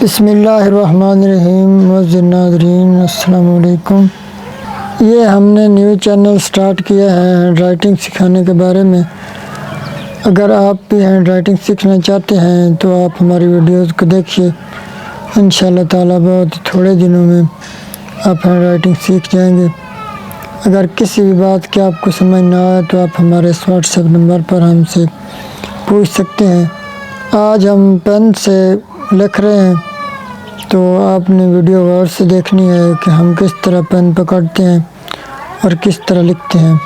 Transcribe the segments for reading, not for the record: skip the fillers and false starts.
बिस्मिल्लाहिर्रहमानिर्रहीम। मुअज़्ज़िज़ नाज़रीन अस्सलामु अलैकुम। ये हमने न्यू चैनल स्टार्ट किया है हैंड राइटिंग सिखाने के बारे में। अगर आप भी हैंड राइटिंग सीखना चाहते हैं तो आप हमारी वीडियोस को देखिए। इंशाअल्लाह ताला बहुत थोड़े दिनों में आप हैंड राइटिंग सीख जाएंगे। अगर किसी भी बात की आपको समझ ना आए तो आप हमारे इस व्हाट्सएप नंबर पर हमसे पूछ सकते हैं। आज हम पेन से लिख रहे हैं तो आपने वीडियो गौर से देखनी है कि हम किस तरह पेन पकड़ते हैं और किस तरह लिखते हैं।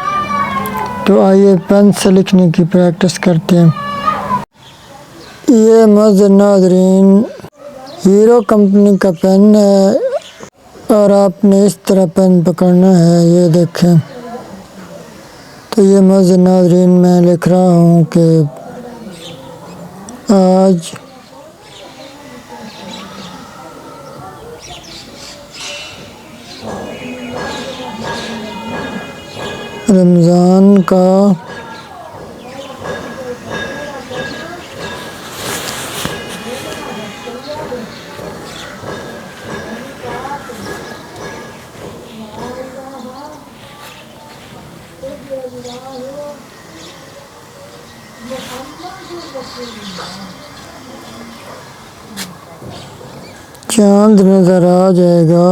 तो आइए पेन से लिखने की प्रैक्टिस करते हैं। ये मुअज़्ज़िज़ नाज़रीन हीरो कंपनी का पेन है और आपने इस तरह पेन पकड़ना है। ये देखें। तो ये मुअज़्ज़िज़ नाज़रीन मैं लिख रहा हूँ कि आज रमज़ान का चांद नज़र आ जाएगा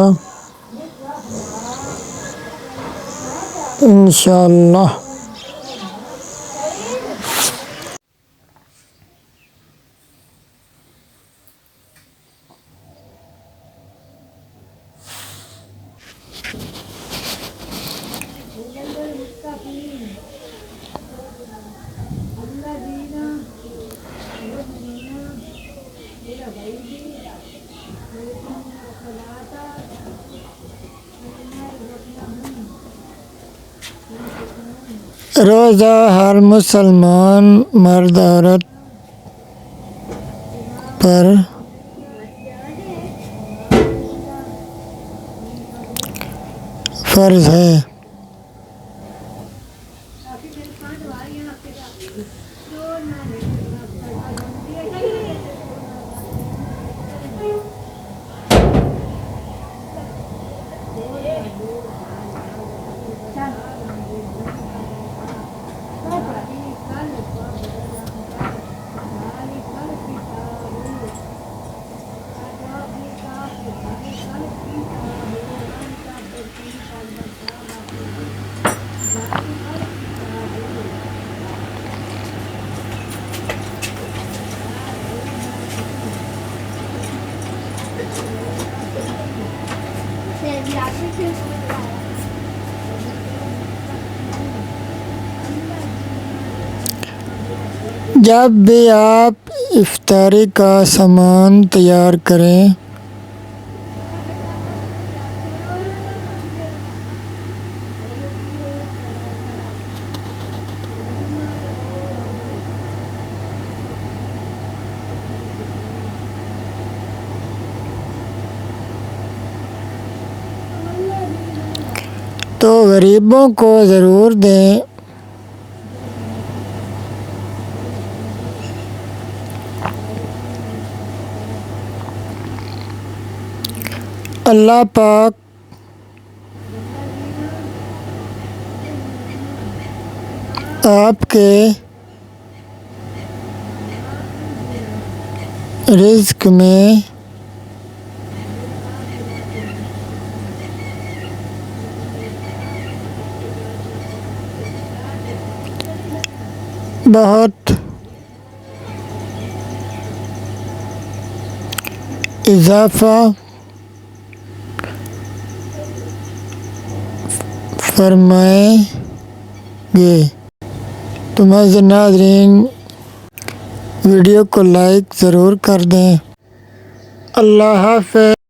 इंशाअल्लाह। रोज़ा हर मुसलमान मर्द औरत पर फ़र्ज़ है। जब भी आप इफ्तारी का सामान तैयार करें तो गरीबों को ज़रूर दें। अल्लाह पाक आपके रिज़्क़ में बहुत इज़ाफ़ा फरमाएंगे। तो मुअज़्ज़िज़ नाज़रीन वीडियो को लाइक ज़रूर कर दें। अल्लाह हाफ़िज़।